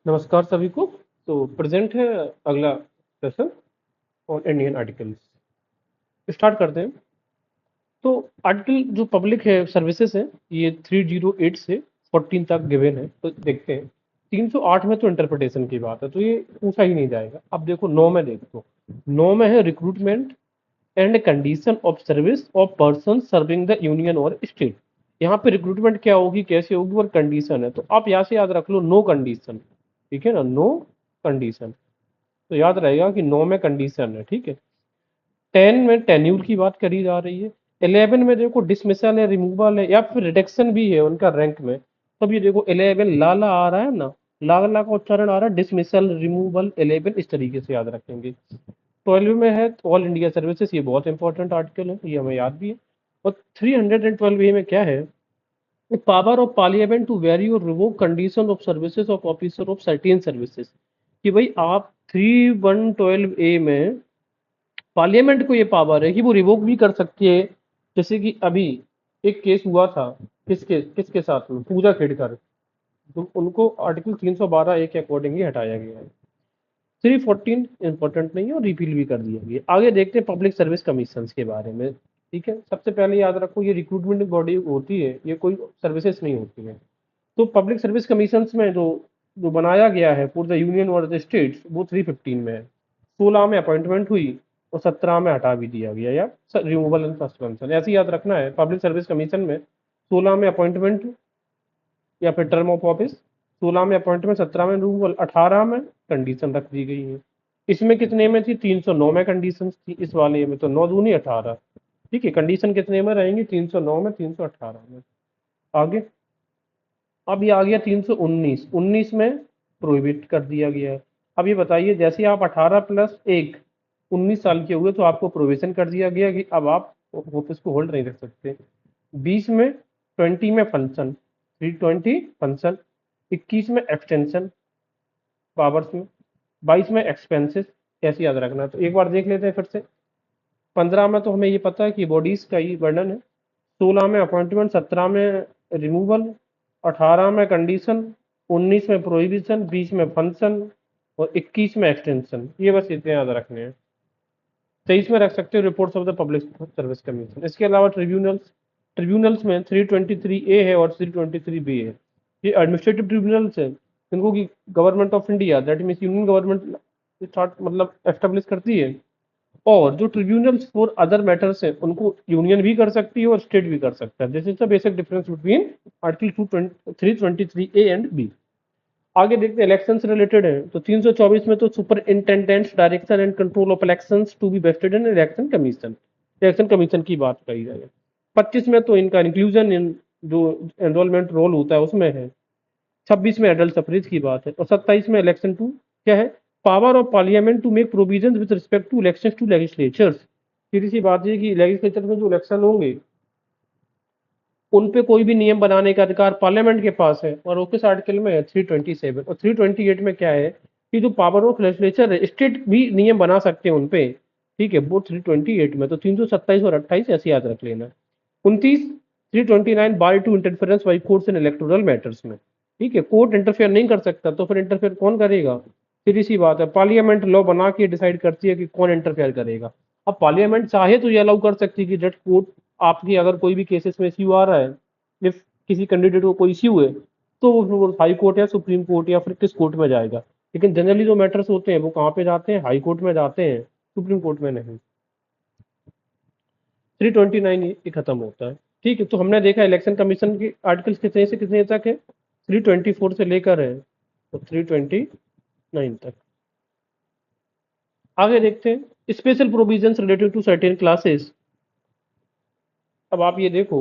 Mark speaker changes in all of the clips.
Speaker 1: नमस्कार सभी को। तो प्रेजेंट है अगला session on Indian articles. Start करते हैं। तो आर्टिकल जो पब्लिक है सर्विसेज है, ये 308 से 14 तक गिवन है। तो देखते हैं 308 में तो इंटरप्रिटेशन की बात है, तो ये पूछा ही नहीं जाएगा। अब देखो 9 में, देखो 9 में है recruitment and condition of service of person serving the union और स्टेट। यहाँ पे रिक्रूटमेंट क्या होगी, कैसे होगी और कंडीशन है, तो आप यहाँ से याद रख लो नो कंडीशन। ठीक है ना, नो कंडीशन। तो याद रहेगा कि 9 में कंडीशन है, ठीक है। 10 में टेन्यूर की बात करी जा रही है। 11 में देखो डिसमिसल है, रिमूवल है या फिर रिडक्शन भी है उनका रैंक में। तब ये देखो 11 लाला आ रहा है ना, लाला का उच्चारण आ रहा है, डिसमिसल रिमूवल 11 इस तरीके से याद रखेंगे। 12 में है ऑल इंडिया सर्विसेज, ये बहुत इंपॉर्टेंट आर्टिकल है, ये हमें याद भी है। और 312 ए में क्या है, power of parliament to vary और revoke condition of services of officer of certain services. कि भाई आप 3112 ए में पार्लियामेंट को ये पावर है कि वो रिवोक भी कर सकती है। जैसे कि अभी एक केस हुआ था, किसके किसके साथ में, पूजा खेड़कर। तो उनको आर्टिकल 312 ए के अकॉर्डिंग ही हटाया गया है। 314 इंपॉर्टेंट नहीं है और रिपील भी कर दिया गया। आगे देखते हैं पब्लिक सर्विस कमीशन के बारे में। ठीक है, सबसे पहले याद रखो ये रिक्रूटमेंट बॉडी होती है, ये कोई सर्विसेज नहीं होती है। तो पब्लिक सर्विस कमीशन में जो जो बनाया गया है फॉर द यूनियन और द स्टेट्स, वो 315 में है। 16 में अपॉइंटमेंट हुई और 17 में हटा भी दिया गया, या रिमूवल एंड सस्पेंशन ऐसे याद रखना है। पब्लिक सर्विस कमीशन में 16 में अपॉइंटमेंट या फिर टर्म ऑफ ऑफिस, 16 में अपॉइंटमेंट, 17 में रिमूवल, 18 में कंडीशन रख दी गई है। इसमें कितने में थी, 309 में कंडीशन थी इस वाले में, तो 9 दूनी 18। ठीक है, कंडीशन कितने में रहेंगी, 309 में, 318 में। आगे अब ये आ गया 319, 19 में प्रोहिबिट कर दिया गया है। अब ये बताइए, जैसे आप 18 प्लस 1 19 साल के हुए तो आपको प्रोविजन कर दिया गया कि अब आप ऑफिस को होल्ड नहीं रख सकते। 20 में 20 में फंक्शन, 320 फंक्शन। 21 में एक्सटेंशन पावर्स में। 22 में एक्सपेंसेस, ऐसे याद रखना है। तो एक बार देख लेते हैं फिर से। 15 में तो हमें ये पता है कि बॉडीज का ही वर्णन है। 16 में अपॉइंटमेंट, 17 में रिमूवल, 18 में कंडीशन, 19 में प्रोहिबिशन, 20 में फंक्शन और 21 में एक्सटेंशन। ये बस इतने याद रखने हैं। 23 में रख सकते हो reports of the public service commission. इसके अलावा ट्रिब्यूनल्स, ट्रिब्यूनल्स में 323 ए है और 323 बी है। ये एडमिनिस्ट्रेटिव ट्रिब्यूनल्स है, इनको की government of India, that means union government start मतलब एस्टेब्लिश करती है। और जो ट्रिब्यूनल्स फॉर अदर मैटर्स है उनको यूनियन भी कर सकती है और स्टेट भी कर सकता है। This is the basic difference between article 323 A and B. आगे देखते हैं इलेक्शन से रिलेटेड है। तो 324 में तो superintendence direction and control of elections to be vested in election commission, election commission की बात कही जाए। 25 में तो इनका इंक्लूजन इन जो एनरोलमेंट रोल होता है उसमें है। 26 में एडल्ट सफरेज की बात है। और 27 में इलेक्शन टू क्या है, power of parliament to make provision with respect to election to legislatures. सीधी सी बात है कि लेजिस्लेचर में जो इलेक्शन होंगे उन पे कोई भी नियम बनाने का अधिकार पार्लियामेंट के पास है। और वो किस आर्टिकल में है, 327। और 328 में क्या है कि जो पावर ऑफ लेजिस्लेचर है, स्टेट भी नियम बना सकते हैं उन पे। ठीक है, वो 328 में। तो 327 और 28 ऐसे याद रख लेना। 29, 329 bar to interference by courts in electoral matters में। ठीक है, कोर्ट इंटरफेयर नहीं कर सकता, तो फिर इंटरफेयर कौन करेगा, सीधी सी बात है, पार्लियामेंट लॉ बना के डिसाइड करती है कि कौन इंटरफेयर करेगा। अब पार्लियामेंट चाहे तो ये अलाउ कर सकती है कि जज कोर्ट आपकी अगर कोई भी केसेस में इश्यू आ रहा है, इफ किसी कैंडिडेट को कोई इश्यू है, तो वो हाई कोर्ट या सुप्रीम कोर्ट या फिर किस कोर्ट में जाएगा। लेकिन जनरली जो मैटर्स होते हैं वो कहाँ पे जाते हैं, हाई कोर्ट में जाते हैं, सुप्रीम कोर्ट में नहीं। 329 ये खत्म होता है। ठीक है, तो हमने देखा इलेक्शन कमीशन के आर्टिकल्स कितने से कितने तक है, 324 से लेकर है तो 329 तक। आगे देखते हैं special provisions related to certain classes. अब आप ये देखो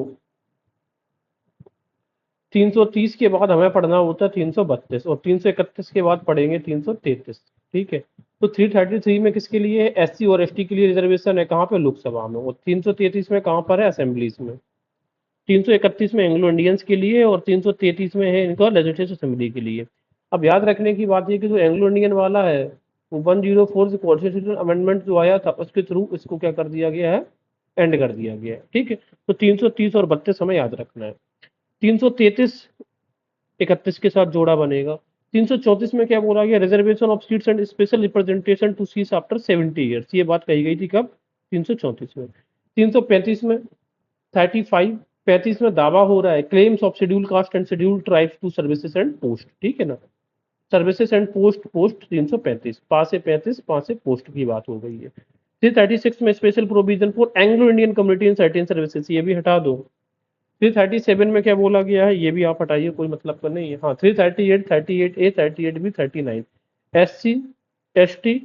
Speaker 1: 330 के बाद हमें पढ़ना होता है 332 और 331 के बाद पढ़ेंगे 333। ठीक है, तो 333 में किसके लिए है, एससी और एसटी के लिए रिजर्वेशन है, कहाँ पे, लोकसभा में। और 333 में कहाँ पर है, असेंबलीज में। 331 में एंग्लो इंडियंस के लिए और 333 में है इनका लेजिस्लेटिव असेंबली के लिए। अब याद रखने की बात है कि जो एंग्लो इंडियन वाला है वो 104 से कॉन्स्टिट्यूशनल अमेंडमेंट जो आया था उसके थ्रू इसको क्या कर दिया गया है, एंड कर दिया गया है। ठीक है, तो 330 और 32 हमें याद रखना है। 333 31 के साथ जोड़ा बनेगा। 334 में क्या बोला गया, reservation of seats and special representation two seats after 70 years, ये बात कही गई थी कब, 334 में। 335 में 35 35 में दावा हो रहा है claims of schedule caste and schedule tribes to services and post, ठीक है ना, सर्विसेज एंड पोस्ट, पोस्ट 335, पा से 35, पा से पोस्ट की बात हो गई है। 336 में special provision for Anglo Indian community in certain services, ये भी हटा दो। 337 में क्या बोला गया है, ये भी आप हटाइए, कोई मतलब का नहीं है। हाँ, 338, 38A, 38B, 39 SC ST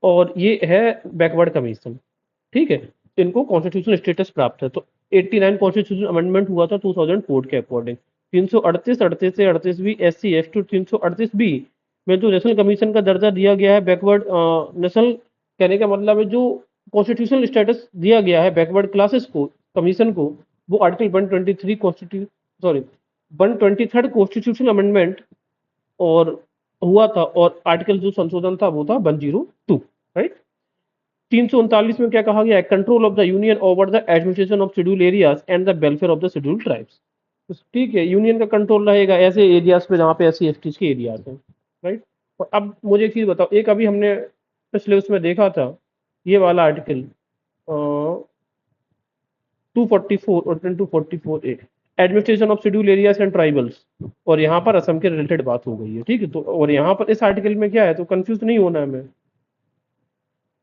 Speaker 1: और ये है बैकवर्ड कमीशन, ठीक है, इनको कॉन्स्टिट्यूशनल स्टेटस प्राप्त है। तो 89 कॉन्स्टिट्यूशन अमेंडमेंट हुआ था 2004 के अकॉर्डिंग। 338, 38 से 38B SC ST, 338B में जो नेशनल कमीशन का दर्जा दिया गया है बैकवर्ड नेशनल, कहने का मतलब है जो कॉन्स्टिट्यूशनल स्टेटस दिया गया है बैकवर्ड क्लासेस को, कमीशन को, वो आर्टिकल 123 कॉन्स्टिट्यू सॉरी 123 कॉन्स्टिट्यूशनल अमेंडमेंट और हुआ था, और आर्टिकल जो संशोधन था वो था 102, राइट। 339 में क्या कहा गया है, control of the union over the administration of schedule areas and the welfare of the schedule tribes, ठीक है, यूनियन का कंट्रोल रहेगा ऐसे एरियाज पे जहाँ पे SC ST के एरियाज हैं, राइट। और अब मुझे एक चीज बताओ, एक अभी हमने पिछले उसमें देखा था ये वाला आर्टिकल 244 और 244A, administration of schedule areas and tribals, और यहाँ पर असम के रिलेटेड बात हो गई है, ठीक है। तो और यहाँ पर इस आर्टिकल में क्या है, तो कंफ्यूज नहीं होना है हमें।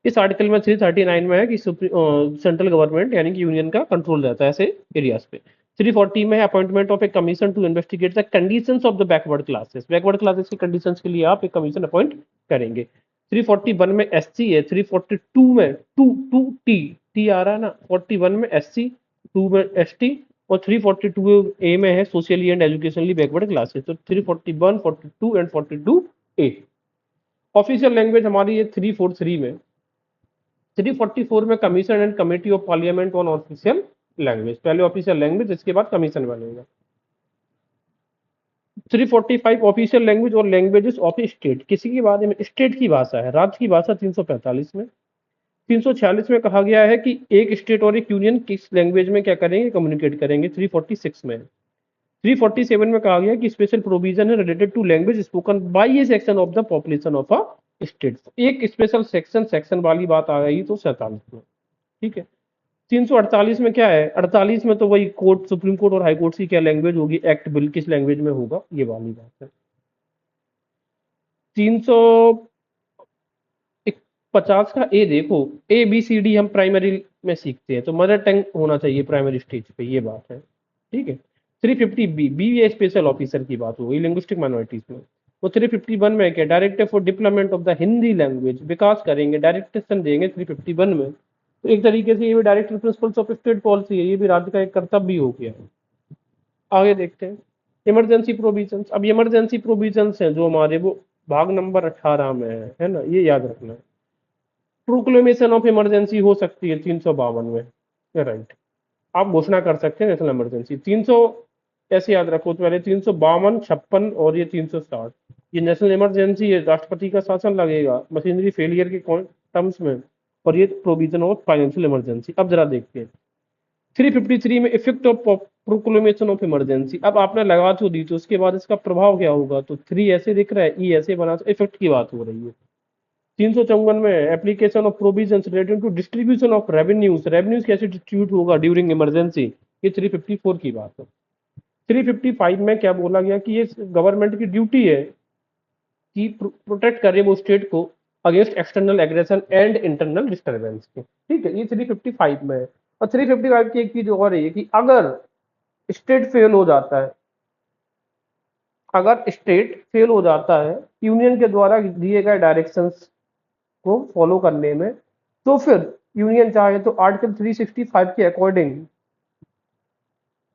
Speaker 1: इस आर्टिकल में 339 में है कि सेंट्रल गवर्नमेंट यानी कि यूनियन का कंट्रोल रहता है ऐसे एरियाज पे। 340 में है appointment of a commission to investigate the conditions of the backward classes, backward classes की कंडीशंस के लिए आप एक कमीशन अपॉइंट करेंगे। 341 में SC है, 342 में टू टू टी टी आ रहा है ना, 41 में SC, 2 में ST और 342A में है socially and educationally backward classes. तो 341, 42 एंड 42A। ऑफिशियल लैंग्वेज हमारी है 343 में। 344 में commission and committee of parliament on official language, पहले ऑफिशियल लैंग्वेज इसके बाद कमीशन बनेगा। 345 ऑफिशियल लैंग्वेज और लैंग्वेजेस ऑफ स्टेट, किसी के बारे में स्टेट की भाषा है, राज्य की भाषा 345 में। 346 में कहा गया है कि एक स्टेट और एक यूनियन किस लैंग्वेज में क्या करेंगे, कम्युनिकेट करेंगे, 346 में। 347 में कहा गया कि स्पेशल प्रोविजन है related to language spoken by a section of the population of a state, एक स्पेशल सेक्शन वाली बात आ गई तो 47 में, ठीक है। 348 में क्या है, 48 में तो वही कोर्ट, सुप्रीम कोर्ट और हाई कोर्ट की क्या लैंग्वेज होगी, एक्ट बिल किस लैंग्वेज में होगा, ये वाली बात है। 350 का ए देखो, ABCD हम प्राइमरी में सीखते हैं तो मदर टंग होना चाहिए प्राइमरी स्टेज पे, ये बात है, ठीक है। 350B ये स्पेशल ऑफिसर की बात हो गई लिंग्विस्टिक माइनॉरिटीज में। वो 351 में क्या, director for development of the Hindi language, विकास करेंगे, डायरेक्शन देंगे 351 में। तो एक तरीके से ये भी director principles of state policy है, ये भी राज्य का एक कर्तव्य भी हो गया है। आगे देखते हैं इमरजेंसी प्रोविजंस। अब इमरजेंसी प्रोविजंस हैं जो हमारे, वो भाग नंबर 18 में है ना, ये याद रखना है। प्रोक्लेमेशन ऑफ इमरजेंसी हो सकती है 352 में, राइट, आप घोषणा कर सकते हैं नेशनल इमरजेंसी। 300 ऐसे याद रखो, तो पहले 352, 56 और ये 360, ये नेशनल इमरजेंसी है, राष्ट्रपति का शासन लगेगा मशीनरी फेलियर के टर्म्स में, और ये प्रोविजन ऑफ फाइनेंशियल इमरजेंसी। अब जरा देखते हैं 353 में effect of proclamation of emergency. अब आपने लगा तो दी, तो उसके बाद इसका प्रभाव क्या होगा, तो 3 ऐसे दिख रहा है, ई ऐसे बना, तो इफेक्ट की बात हो रही है। 354 में application of provision relating to distribution of revenues, revenues कैसे डिस्ट्रीब्यूट होगा ड्यूरिंग इमरजेंसी, ये 354 की बात है। 355 में क्या बोला गया कि ये गवर्नमेंट की ड्यूटी है कि प्रोटेक्ट करे वो स्टेट को against external aggression and internal disturbance के, ठीक है, ये 355 में है। और 355 की एक चीज और है कि अगर स्टेट फेल हो जाता है, अगर स्टेट फेल हो जाता है यूनियन के द्वारा दिए गए डायरेक्शंस को फॉलो करने में, तो फिर यूनियन चाहे तो आर्टिकल 365 के अकॉर्डिंग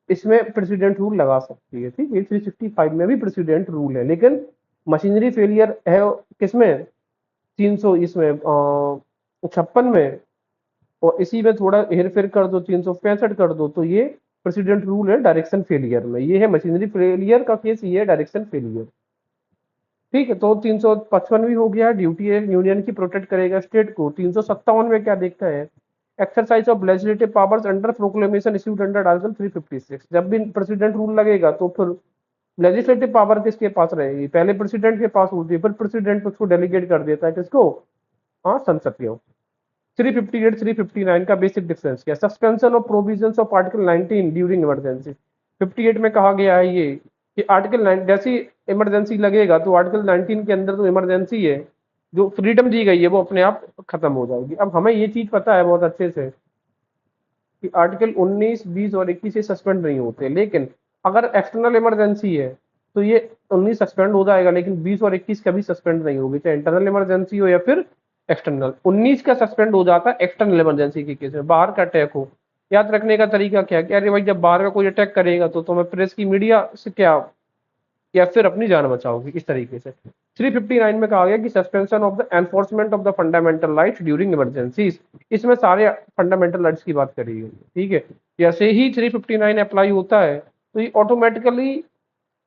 Speaker 1: इसमें प्रेसिडेंट रूल लगा सकती है, ठीक है। 365 में भी प्रेसिडेंट रूल है, लेकिन मशीनरी फेलियर है किसमें, 300 इसमें 56 में, और इसी में थोड़ा हेर फेर कर दो 365 कर दो, तो ये प्रेसिडेंट रूल है डायरेक्शन फेलियर में, ये है मशीनरी फेलियर का केस, ये है डायरेक्शन फेलियर, ठीक है। तो 355 भी हो गया, ड्यूटी है यूनियन की, प्रोटेक्ट करेगा स्टेट को। 357 में क्या देखता है, exercise of legislative powers under proclamation issued under article 356, जब भी प्रेसिडेंट रूल लगेगा तो फिर लेजिस्लेटिव पावर किसके पास रहेगी, पहले प्रेसिडेंट के पास होती है, फिर प्रेसिडेंट उसको डेलीगेट कर देता है किसको, हाँ संसद को। 358 359 का बेसिक डिफरेंस क्या, suspension of provisions of article 19 during emergency. 58 में कहा गया है ये कि आर्टिकल 9 जैसी इमरजेंसी लगेगा तो आर्टिकल 19 के अंदर जो इमरजेंसी है, जो फ्रीडम दी गई है, वो अपने आप खत्म हो जाएगी। अब हमें ये चीज पता है बहुत अच्छे से कि आर्टिकल 19, 20 और 21 से सस्पेंड नहीं होते, लेकिन अगर एक्सटर्नल इमरजेंसी है तो ये 19 सस्पेंड हो जाएगा, लेकिन 20 और 21 कभी सस्पेंड नहीं होगी, चाहे इंटरनल इमरजेंसी हो या फिर एक्सटर्नल। 19 का सस्पेंड हो जाता है एक्सटर्नल इमरजेंसी के केस में, बाहर का अटैक हो। याद रखने का तरीका क्या है, अरे भाई जब बाहर का कोई अटैक करेगा तो तुम्हें प्रेस की मीडिया से क्या, या फिर अपनी जान बचाओगी, इस तरीके से। 359 में कहा गया कि suspension of the enforcement of the fundamental rights during emergencies, इसमें सारे फंडामेंटल राइट्स की बात करी गई है, ठीक है। जैसे ही 359 अप्लाई होता है तो ये ऑटोमेटिकली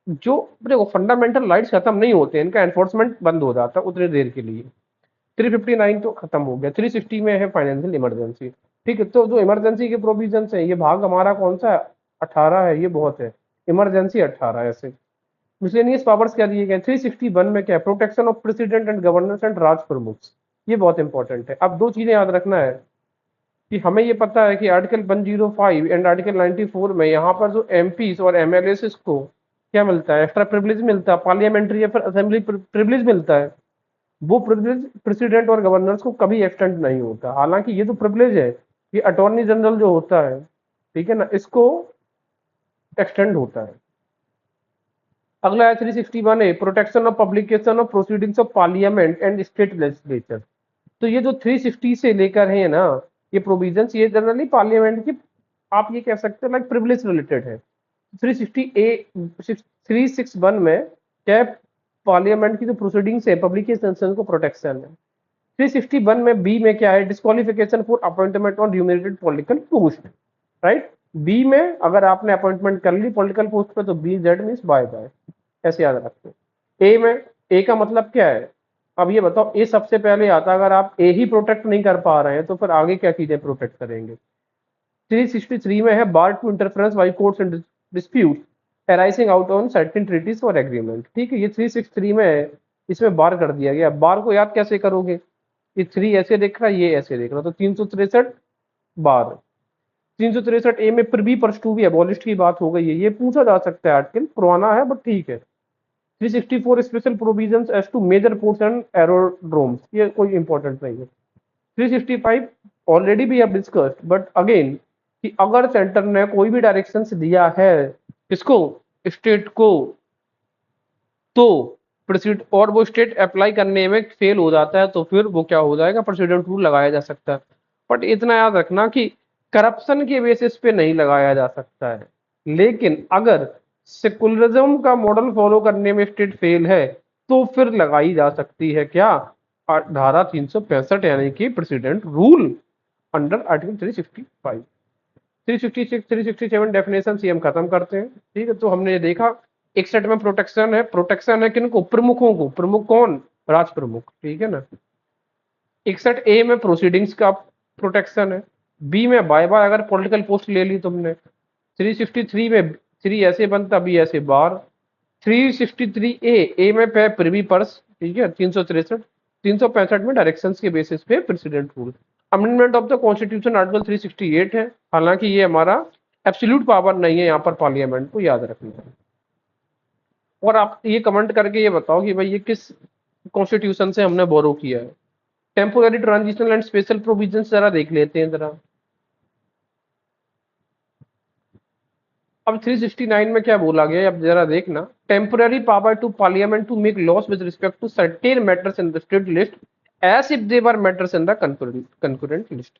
Speaker 1: जो, देखो फंडामेंटल राइट्स खत्म नहीं होते, इनका एनफोर्समेंट बंद हो जाता है उतनी देर के लिए। 359 तो खत्म हो गया। 360 में है फाइनेंशियल इमरजेंसी, ठीक है। तो जो इमरजेंसी के प्रोविजन है, ये भाग हमारा कौन सा है, 18 है, ये बहुत है, इमरजेंसी 18 है ऐसे। मिसलेनियस पावर्स क्या दिए गए, 361 में क्या है, protection of president and governors and Rajpramukh, ये बहुत इंपॉर्टेंट है। अब दो चीजें याद रखना है कि हमें ये पता है कि आर्टिकल 105 एंड आर्टिकल 94 में यहाँ पर जो एमपीज और एमएलए को क्या मिलता है, एक्स्ट्रा प्रिविलेज मिलता है, पार्लियामेंट्री या फिर असेंबली प्रिविलेज मिलता है। वो प्रिविलेज प्रेसिडेंट और गवर्नर्स को कभी एक्सटेंड नहीं होता, हालांकि ये जो प्रिविलेज है ये अटॉर्नी जनरल जो होता है, ठीक है ना, इसको एक्सटेंड होता है। अगला है 361 है protection of publication of proceedings of parliament and state legislature. तो ये जो 360 से लेकर है ना, ये प्रोविजंस, ये जनरली पार्लियामेंट की, आप ये कह सकते हैं लाइक प्रिविलेज रिलेटेड है। 360 ए 361 में क्या है, पार्लियामेंट की जो प्रोसीडिंग्स है, पब्लिकेशन को प्रोटेक्शन है। 361 में बी में क्या है, disqualification for appointment on remunerated political post, right. B में अगर आपने अपॉइंटमेंट कर ली पॉलिटिकल पोस्ट पे तो B Z means bye bye, ऐसे याद रखते हैं। ए में, ए का मतलब क्या है, अब ये बताओ, ए सबसे पहले आता, अगर आप ए ही प्रोटेक्ट नहीं कर पा रहे हैं तो फिर आगे क्या चीजें प्रोटेक्ट करेंगे। 363 में है bar to interference by courts and dispute arising out on certain treaties और एग्रीमेंट, ठीक है। ये 363 में है, इसमें बार कर दिया गया। बार को याद कैसे करोगे, ये 3 ऐसे देख रहा है, ये ऐसे देख रहा, तो 363 बार। 363 ए में प्रिवी पर्स टू भी एबॉलिश की बात हो गई है, ये पूछा जा सकता है, आर्टिकल पुराना है बट ठीक है। 364 special provisions as to major ports and aerodromes, ये कोई इंपॉर्टेंट नहीं है। 365 ऑलरेडी भी अब डिस्कस्ड बट अगेन, कि अगर सेंटर ने कोई भी डायरेक्शंस दिया है इसको, स्टेट को, तो प्रेसिडेंट, और वो स्टेट अप्लाई करने में फेल हो जाता है तो फिर वो क्या हो जाएगा, प्रेसिडेंट रूल लगाया जा सकता है। बट इतना याद रखना कि करप्शन के बेसिस पे नहीं लगाया जा सकता है, लेकिन अगर सेकुलरिज्म का मॉडल फॉलो करने में स्टेट फेल है तो फिर लगाई जा सकती है क्या, धारा 365 यानी कि president rule under article 365। 366 367 definition सी हम खत्म करते हैं, ठीक है। तो हमने ये देखा, एक सेट में प्रोटेक्शन है किनको, प्रमुखों को, प्रमुख कौन, राज प्रमुख, ठीक है ना। एक सेट ए में प्रोसीडिंग्स का प्रोटेक्शन है, बी में बाय बाय अगर पॉलिटिकल पोस्ट ले ली तुमने। 363 में 3 ऐसे बनता, बी ऐसे बार। 363 ए में पे प्रिवी पर्स, ठीक है। 363 365 में डायरेक्शंस के बेसिस पे president rule. Amendment of the constitution article 368 है, हालांकि ये हमारा एब्सोल्यूट पावर नहीं है यहाँ पर, पार्लियामेंट को याद रखना है। और आप ये कमेंट करके ये बताओ कि भाई ये किस कॉन्स्टिट्यूशन से हमने बोरो किया है। Temporary transitional and special provisions जरा देख लेते हैं जरा। अब 369 में क्या बोला गया, अब जरा देखना, temporary power to parliament to make laws with respect to certain matters in the state list as if they were matters in the concurrent list.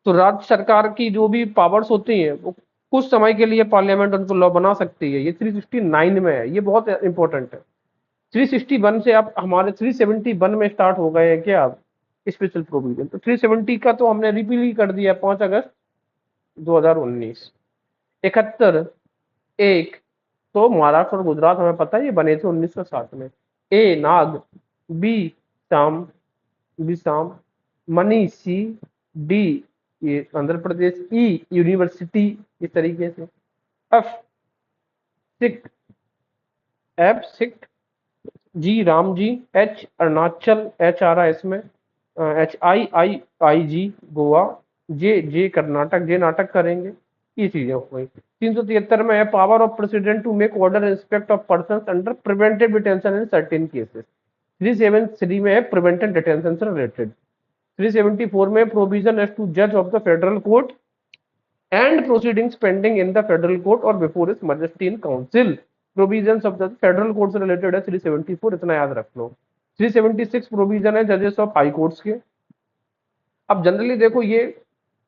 Speaker 1: तो राज्य सरकार की जो भी पावर्स होती हैं वो कुछ समय के लिए पार्लियामेंट उनको लॉ बना सकती है, ये 369 में है, ये बहुत इंपॉर्टेंट है। 361 से अब हमारे 371 में स्टार्ट हो गए हैं क्या, अब स्पेशल प्रोविजन। तो 370 का तो हमने रिपील ही कर दिया 5 अगस्त 2019। 71 एक, तो महाराष्ट्र और गुजरात हमें पता है ये बने थे 1960 में। ए नाग, बी शाम, बी शाम, मनी सी, डी ये आंध्र प्रदेश, ई यूनिवर्सिटी, इस तरीके से। एफ सिख, एब्सिक्ट, जी राम जी, एच अरुणाचल, एच आ रहा है इसमें, HIIIG गोवा, जे कर्नाटक, जे नाटक करेंगे, ये चीजें हो गई। 373 में है power of president to make order in respect of person under preventive detention in certain cases. 373 में है प्रिवेंटिव डिटेंशन से रिलेटेड। 374 में प्रोविजन एज टू जज of the federal court and proceedings pending in the federal court or before his majesty in council। Provision of the federal court से related है 374, इतना याद रख लो। 376 प्रोविजन है जजेस ऑफ हाई कोर्ट्स के। अब जनरली देखो ये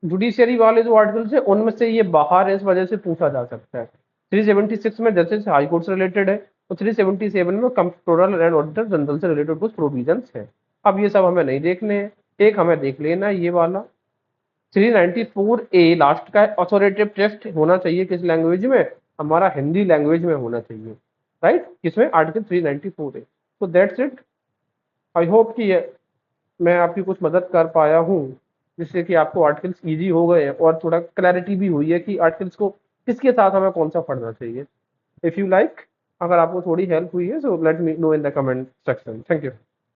Speaker 1: जुडिशियरी वाले जो आर्टिकल्स है उनमें से ये बाहर है, इस वजह से पूछा जा सकता है। 376 में जजेस हाई कोर्ट से रिलेटेड है और 377 में कंट्रोलर एंड ऑडिटर जनरल से रिलेटेड कुछ प्रोविजन है। अब ये सब हमें नहीं देखने हैं, एक हमें देख लेना है ये वाला 394A लास्ट का ऑथोरेटिव टेस्ट होना चाहिए किस लैंग्वेज में, हमारा हिंदी लैंग्वेज में होना चाहिए, राइट, किसमें, आर्टिकल 394A। तो दैट्स इट। आई होप कि मैं आपकी कुछ मदद कर पाया हूँ, जिससे कि आपको आर्टिकल्स इजी हो गए और थोड़ा क्लैरिटी भी हुई है कि आर्टिकल्स को किसके साथ हमें कौन सा पढ़ना चाहिए। इफ यू लाइक, अगर आपको थोड़ी हेल्प हुई है so let me know in the comment section. Thank you.